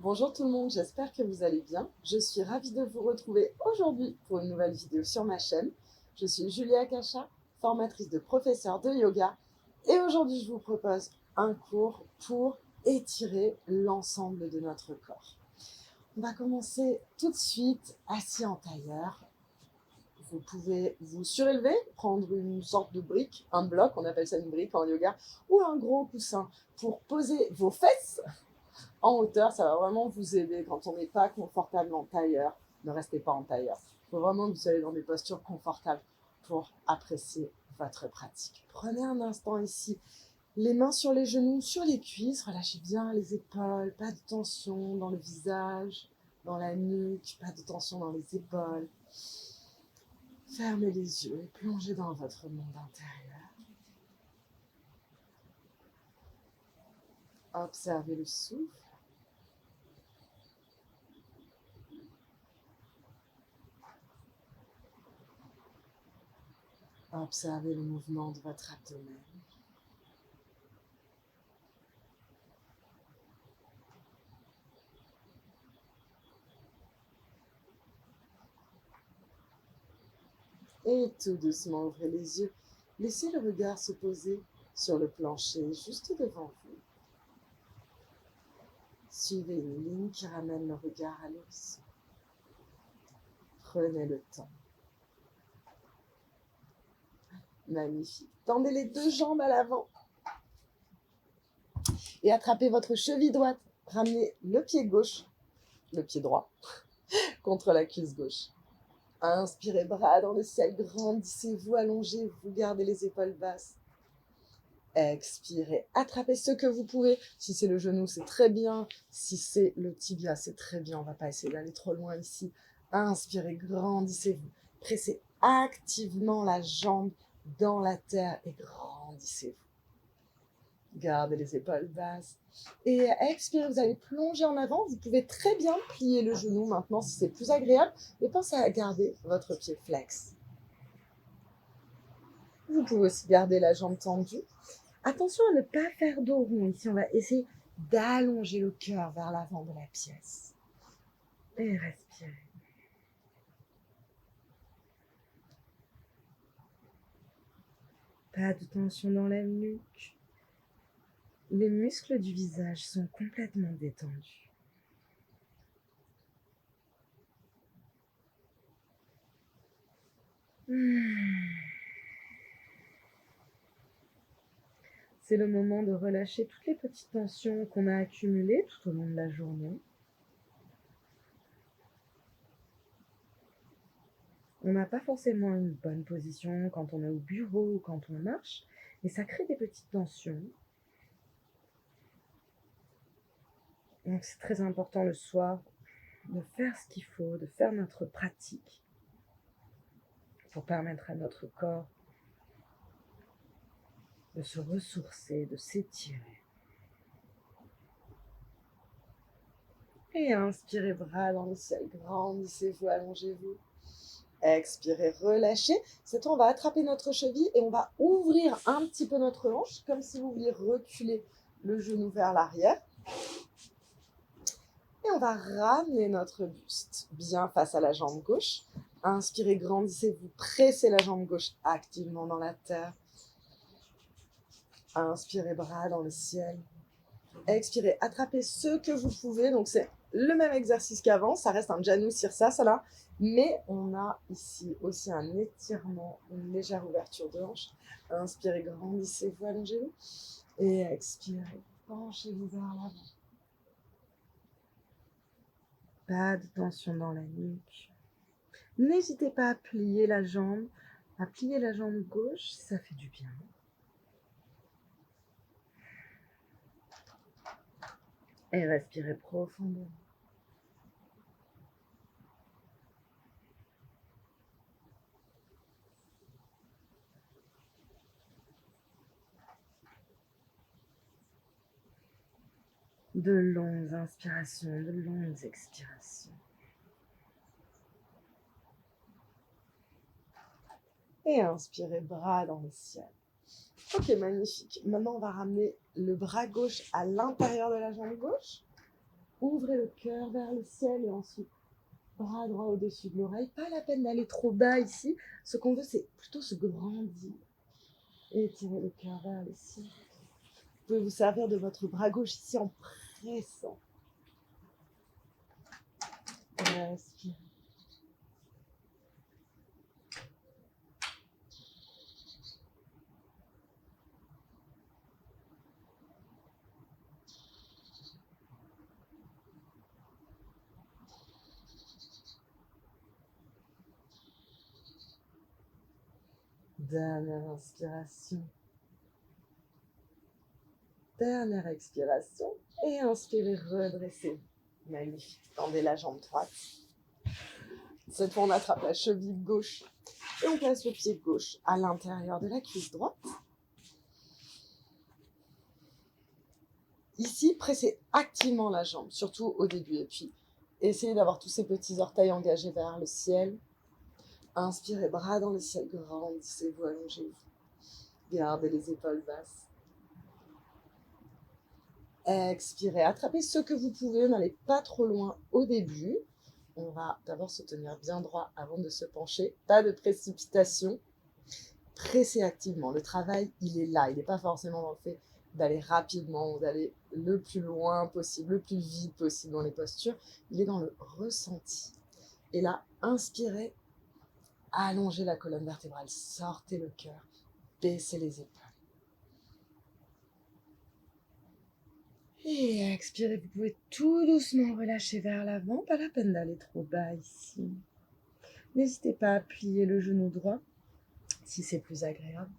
Bonjour tout le monde, j'espère que vous allez bien. Je suis ravie de vous retrouver aujourd'hui pour une nouvelle vidéo sur ma chaîne. Je suis Julia Kacha, formatrice de professeur de yoga et aujourd'hui je vous propose un cours pour étirer l'ensemble de notre corps. On va commencer tout de suite assis en tailleur. Vous pouvez vous surélever, prendre une sorte de brique, un bloc, on appelle ça une brique en yoga, ou un gros coussin pour poser vos fesses en hauteur. Ça va vraiment vous aider quand on n'est pas confortable en tailleur. Ne restez pas en tailleur. Il faut vraiment que vous soyez dans des postures confortables pour apprécier votre pratique. Prenez un instant ici, les mains sur les genoux, sur les cuisses, relâchez bien les épaules, pas de tension dans le visage, dans la nuque, pas de tension dans les épaules. Fermez les yeux et plongez dans votre monde intérieur. Observez le souffle. Observez le mouvement de votre abdomen. Et tout doucement, ouvrez les yeux. Laissez le regard se poser sur le plancher juste devant vous. Suivez une ligne qui ramène le regard à l'horizon. Prenez le temps. Magnifique. Tendez les deux jambes à l'avant. Et attrapez votre cheville droite. Ramenez le pied gauche, le pied droit, contre la cuisse gauche. Inspirez, bras dans le ciel, grandissez-vous, allongez-vous, gardez les épaules basses. Expirez, attrapez ce que vous pouvez. Si c'est le genou, c'est très bien. Si c'est le tibia, c'est très bien. On ne va pas essayer d'aller trop loin ici. Inspirez, grandissez-vous. Pressez activement la jambe dans la terre et grandissez-vous. Gardez les épaules basses. Et expirez, vous allez plonger en avant. Vous pouvez très bien plier le genou maintenant si c'est plus agréable. Mais pensez à garder votre pied flex. Vous pouvez aussi garder la jambe tendue. Attention à ne pas faire dos rond. Ici, on va essayer d'allonger le cœur vers l'avant de la pièce. Et respirez. Pas de tension dans la nuque. Les muscles du visage sont complètement détendus. C'est le moment de relâcher toutes les petites tensions qu'on a accumulées tout au long de la journée. On n'a pas forcément une bonne position quand on est au bureau ou quand on marche, mais ça crée des petites tensions. Donc c'est très important le soir de faire ce qu'il faut, de faire notre pratique pour permettre à notre corps de se ressourcer, de s'étirer. Et inspirez, bras dans le ciel, grandissez-vous, allongez-vous. Expirez, relâchez. Cette fois, on va attraper notre cheville et on va ouvrir un petit peu notre hanche, comme si vous vouliez reculer le genou vers l'arrière. Et on va ramener notre buste bien face à la jambe gauche. Inspirez, grandissez-vous, pressez la jambe gauche activement dans la terre. Inspirez, bras dans le ciel. Expirez, attrapez ce que vous pouvez. Donc c'est le même exercice qu'avant, ça reste un Janu Sirsasana, mais on a ici aussi un étirement, une légère ouverture de hanche. Inspirez, grandissez-vous, allongez-vous. Et expirez, penchez-vous vers l'avant. Pas de tension dans la nuque. N'hésitez pas à plier la jambe gauche, ça fait du bien. Et respirez profondément. De longues inspirations, de longues expirations. Et inspirez, bras dans le ciel. Ok, magnifique. Maintenant, on va ramener le bras gauche à l'intérieur de la jambe gauche. Ouvrez le cœur vers le ciel et ensuite bras droit au-dessus de l'oreille. Pas la peine d'aller trop bas ici. Ce qu'on veut, c'est plutôt se grandir. Étirez le cœur vers le ciel. Vous pouvez vous servir de votre bras gauche ici en pressant. Respirez. Dernière inspiration. Dernière expiration. Et inspirez, redressez. Magnifique. Tendez la jambe droite. Cette fois, on attrape la cheville gauche et on place le pied gauche à l'intérieur de la cuisse droite. Ici, pressez activement la jambe, surtout au début. Et puis, essayez d'avoir tous ces petits orteils engagés vers le ciel. Inspirez, bras dans le ciel, grandissez-vous, allongez-vous. Gardez les épaules basses. Expirez, attrapez ce que vous pouvez, n'allez pas trop loin au début. On va d'abord se tenir bien droit avant de se pencher. Pas de précipitation. Pressez activement. Le travail, il est là. Il n'est pas forcément dans le fait d'aller rapidement ou d'aller le plus loin possible, le plus vite possible dans les postures. Il est dans le ressenti. Et là, inspirez, allongez la colonne vertébrale, sortez le cœur, baissez les épaules. Et expirez, vous pouvez tout doucement relâcher vers l'avant, pas la peine d'aller trop bas ici. N'hésitez pas à plier le genou droit si c'est plus agréable.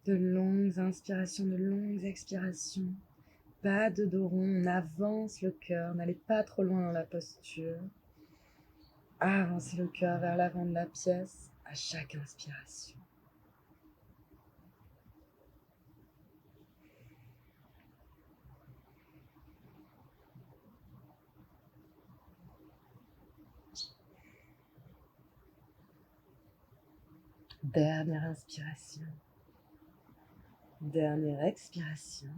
De longues inspirations, de longues expirations. Pas de dos rond, on avance le cœur, n'allez pas trop loin dans la posture. Avancez le cœur vers l'avant de la pièce à chaque inspiration. Dernière inspiration. Dernière expiration.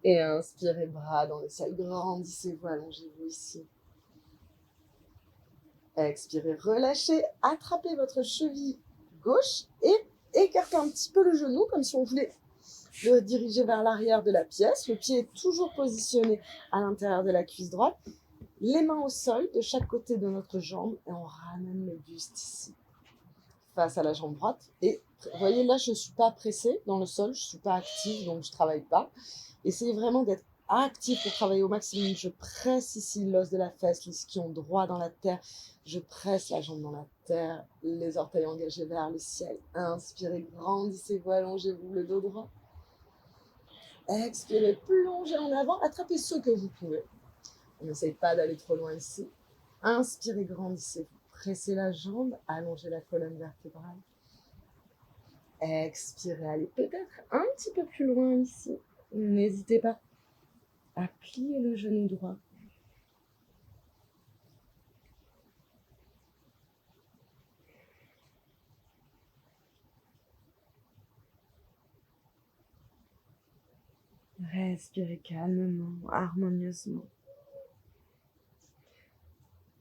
Et inspirez, bras dans le ciel, grandissez-vous, allongez-vous ici. Expirez, relâchez, attrapez votre cheville gauche et écartez un petit peu le genou comme si on voulait le diriger vers l'arrière de la pièce. Le pied est toujours positionné à l'intérieur de la cuisse droite. Les mains au sol de chaque côté de notre jambe et on ramène le buste ici face à la jambe droite. Et vous voyez là, je ne suis pas pressée dans le sol, je ne suis pas active, donc je ne travaille pas. Essayez vraiment d'être actif pour travailler au maximum. Je presse ici l'os de la fesse, l'ischio droit dans la terre. Je presse la jambe dans la terre, les orteils engagés vers le ciel. Inspirez, grandissez-vous, allongez-vous le dos droit. Expirez, plongez en avant, attrapez ce que vous pouvez. On n'essaye pas d'aller trop loin ici. Inspirez, grandissez-vous. Pressez la jambe, allongez la colonne vertébrale. Expirez, allez peut-être un petit peu plus loin ici. N'hésitez pas à plier le genou droit. Respirez calmement, harmonieusement.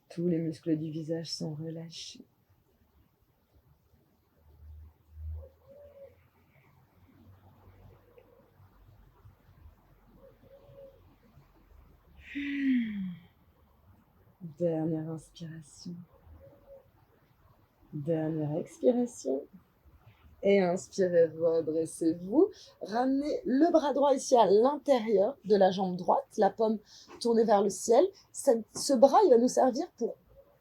Tous les muscles du visage sont relâchés. Dernière inspiration. Dernière expiration. Et inspirez, redressez-vous. Ramenez le bras droit ici à l'intérieur de la jambe droite, la paume tournée vers le ciel. Ce bras, il va nous servir pour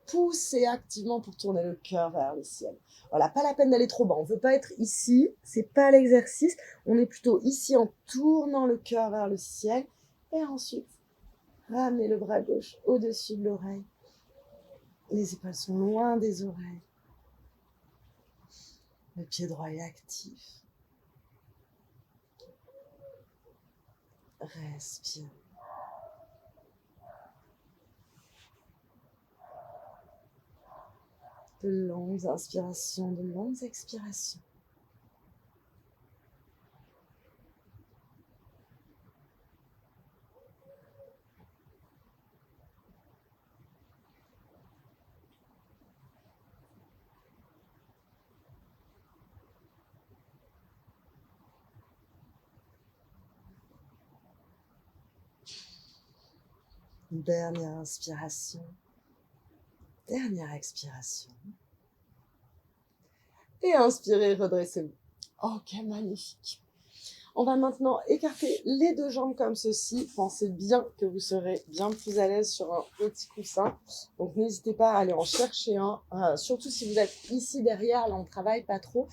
pousser activement pour tourner le cœur vers le ciel. Voilà, pas la peine d'aller trop bas. On ne veut pas être ici, c'est pas l'exercice. On est plutôt ici en tournant le cœur vers le ciel. Et ensuite, ramenez le bras gauche au-dessus de l'oreille. Les épaules sont loin des oreilles. Le pied droit est actif. Respire. De longues inspirations, de longues expirations. Dernière inspiration. Dernière expiration. Et inspirez, redressez-vous. Ok, magnifique. On va maintenant écarter les deux jambes comme ceci. Pensez bien que vous serez bien plus à l'aise sur un petit coussin. Donc n'hésitez pas à aller en chercher un. Surtout si vous êtes ici derrière, là on ne travaille pas trop.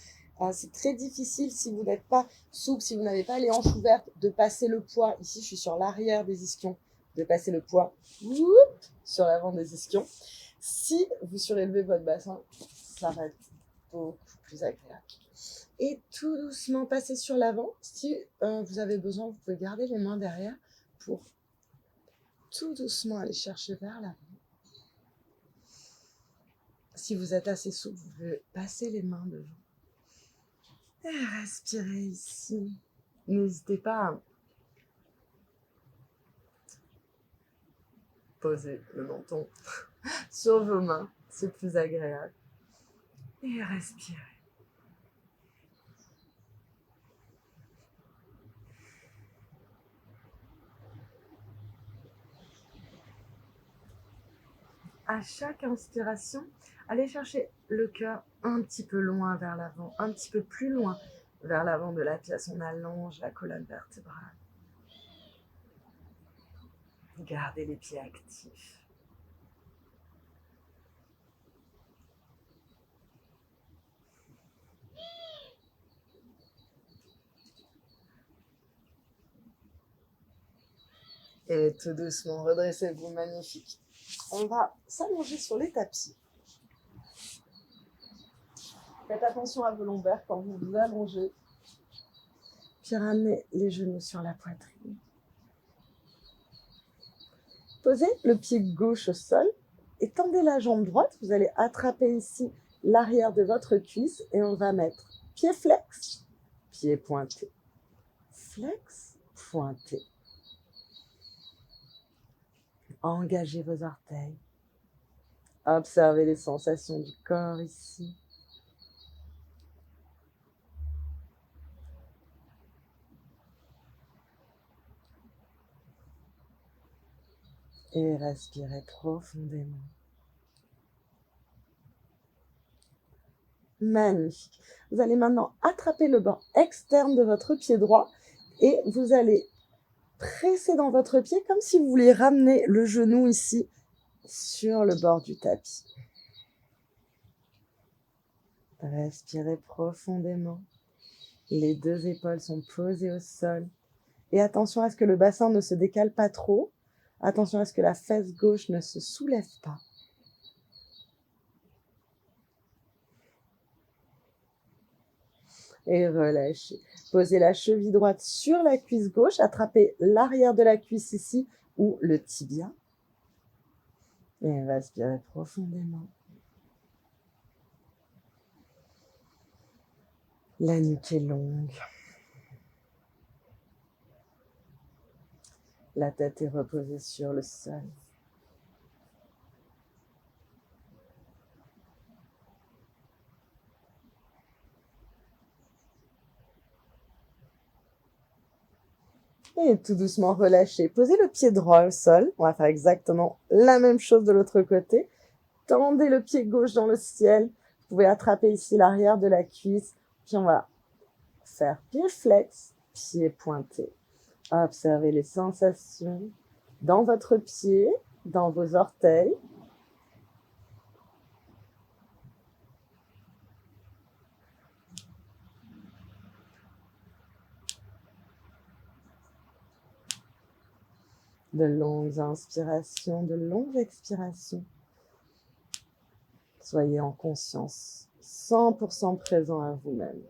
C'est très difficile si vous n'êtes pas souple, si vous n'avez pas les hanches ouvertes, de passer le poids. Ici je suis sur l'arrière des ischions. De passer le poids sur l'avant des ischions. Si vous surélevez votre bassin, ça va être beaucoup plus agréable. Et tout doucement passer sur l'avant. Si vous avez besoin, vous pouvez garder les mains derrière pour tout doucement aller chercher vers l'avant. Si vous êtes assez souple, vous pouvez passer les mains devant. Et respirez ici. N'hésitez pas à poser le menton sur vos mains. C'est plus agréable. Et respirez. À chaque inspiration, allez chercher le cœur un petit peu loin vers l'avant, un petit peu plus loin vers l'avant de la pièce. On allonge la colonne vertébrale. Gardez les pieds actifs. Et tout doucement, redressez-vous, magnifique. On va s'allonger sur les tapis. Faites attention à vos lombaires quand vous vous allongez. Puis ramenez les genoux sur la poitrine. Posez le pied gauche au sol et tendez la jambe droite. Vous allez attraper ici l'arrière de votre cuisse et on va mettre pied flex, pied pointé. Flex, pointé. Engagez vos orteils. Observez les sensations du corps ici. Et respirez profondément. Magnifique. Vous allez maintenant attraper le bord externe de votre pied droit et vous allez presser dans votre pied comme si vous vouliez ramener le genou ici sur le bord du tapis. Respirez profondément. Les deux épaules sont posées au sol. Et attention à ce que le bassin ne se décale pas trop. Attention à ce que la fesse gauche ne se soulève pas. Et relâchez. Posez la cheville droite sur la cuisse gauche. Attrapez l'arrière de la cuisse ici ou le tibia. Et respirez profondément. La nuque est longue. La tête est reposée sur le sol. Et tout doucement relâchez. Posez le pied droit au sol. On va faire exactement la même chose de l'autre côté. Tendez le pied gauche dans le ciel. Vous pouvez attraper ici l'arrière de la cuisse. Puis on va faire pied flex, pied pointé. Observez les sensations dans votre pied, dans vos orteils. De longues inspirations, de longues expirations. Soyez en conscience, 100% présent à vous-même.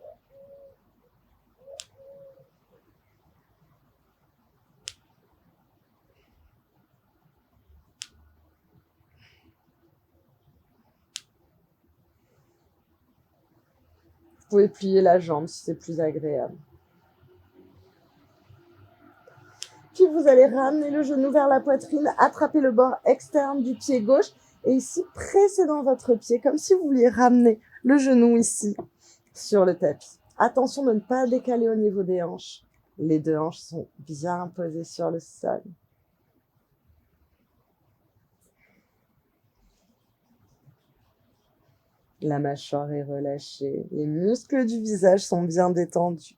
Vous pouvez plier la jambe si c'est plus agréable. Puis vous allez ramener le genou vers la poitrine, attraper le bord externe du pied gauche et ici presser dans votre pied comme si vous vouliez ramener le genou ici sur le tapis. Attention de ne pas décaler au niveau des hanches. Les deux hanches sont bien posées sur le sol. La mâchoire est relâchée. Les muscles du visage sont bien détendus.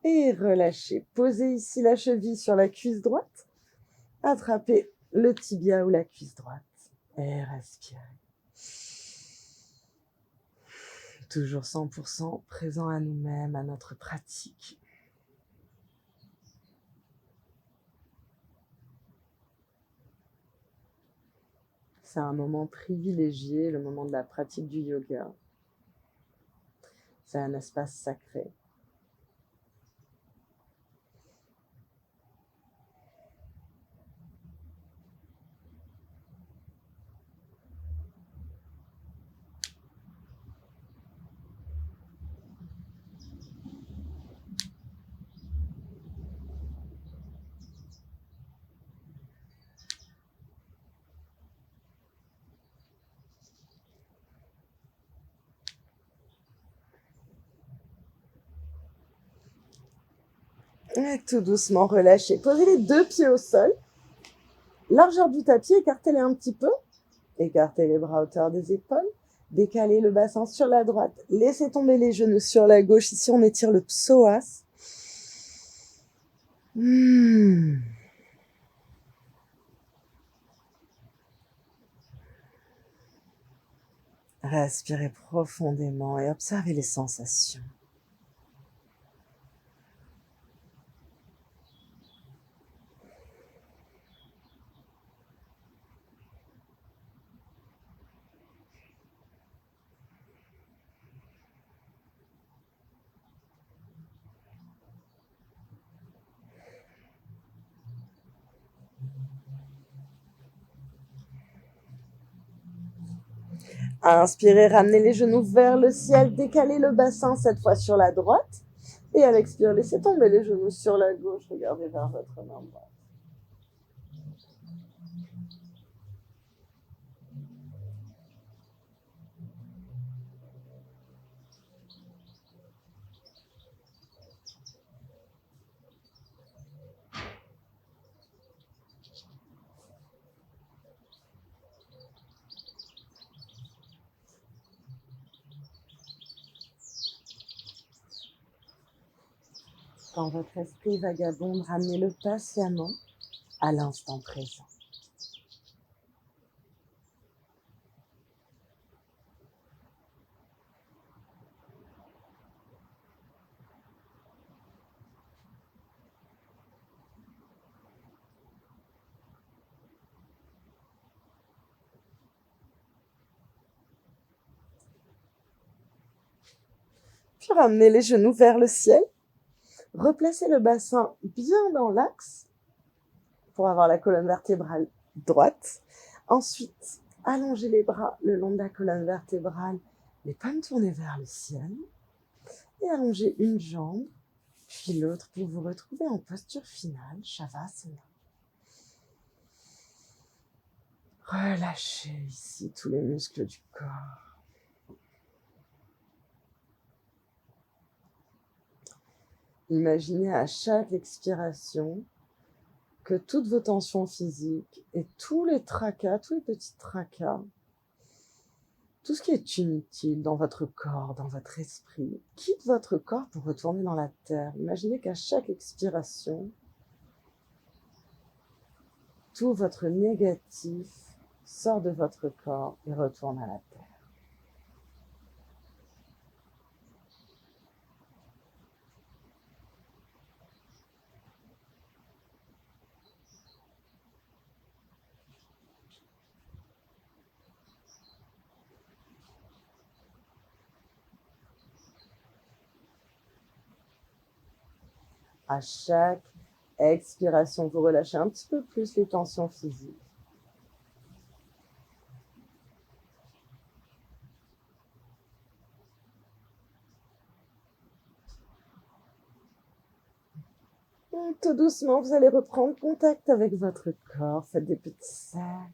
Et relâchez. Posez ici la cheville sur la cuisse droite. Attrapez le tibia ou la cuisse droite. Et respirez. Toujours 100% présent à nous-mêmes, à notre pratique. C'est un moment privilégié, le moment de la pratique du yoga. C'est un espace sacré. Et tout doucement relâchez. Posez les deux pieds au sol. Largeur du tapis, écartez-les un petit peu. Écartez les bras à hauteur des épaules. Décalez le bassin sur la droite. Laissez tomber les genoux sur la gauche. Ici, on étire le psoas. Respirez profondément et observez les sensations. Inspirez, ramenez les genoux vers le ciel, décalez le bassin cette fois sur la droite. Et à l'expire, laissez tomber les genoux sur la gauche, regardez vers votre main droite. Quand votre esprit vagabonde, ramenez-le patiemment à l'instant présent. Puis ramenez les genoux vers le ciel. Replacez le bassin bien dans l'axe pour avoir la colonne vertébrale droite. Ensuite, allongez les bras le long de la colonne vertébrale, les paumes tournées vers le ciel. Et allongez une jambe, puis l'autre pour vous retrouver en posture finale, Shavasana. Relâchez ici tous les muscles du corps. Imaginez à chaque expiration que toutes vos tensions physiques et tous les tracas, tous les petits tracas, tout ce qui est inutile dans votre corps, dans votre esprit, quitte votre corps pour retourner dans la terre. Imaginez qu'à chaque expiration, tout votre négatif sort de votre corps et retourne à la terre. À chaque expiration, vous relâchez un petit peu plus les tensions physiques. Et tout doucement, vous allez reprendre contact avec votre corps. Faites des petits cercles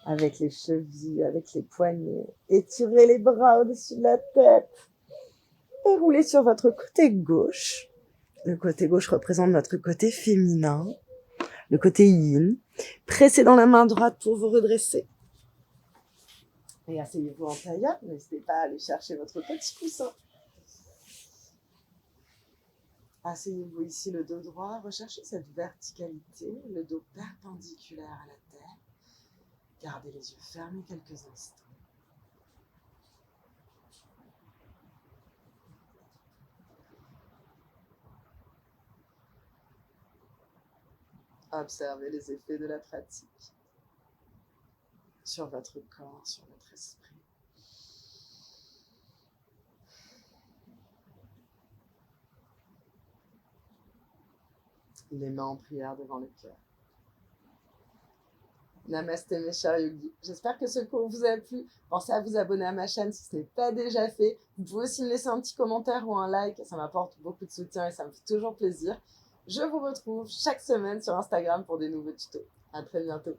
avec les chevilles, avec les poignets. Étirez les bras au-dessus de la tête et roulez sur votre côté gauche. Le côté gauche représente notre côté féminin, le côté yin. Pressez dans la main droite pour vous redresser. Et asseyez-vous en tailleur. N'hésitez pas à aller chercher votre petit coussin. Asseyez-vous ici, le dos droit. Recherchez cette verticalité, le dos perpendiculaire à la terre. Gardez les yeux fermés quelques instants. Observez les effets de la pratique sur votre corps, sur votre esprit. Les mains en prière devant le cœur. Namasté mes chers yogis. J'espère que ce cours vous a plu. Pensez à vous abonner à ma chaîne si ce n'est pas déjà fait. Vous pouvez aussi me laisser un petit commentaire ou un like. Ça m'apporte beaucoup de soutien et ça me fait toujours plaisir. Je vous retrouve chaque semaine sur Instagram pour des nouveaux tutos. À très bientôt.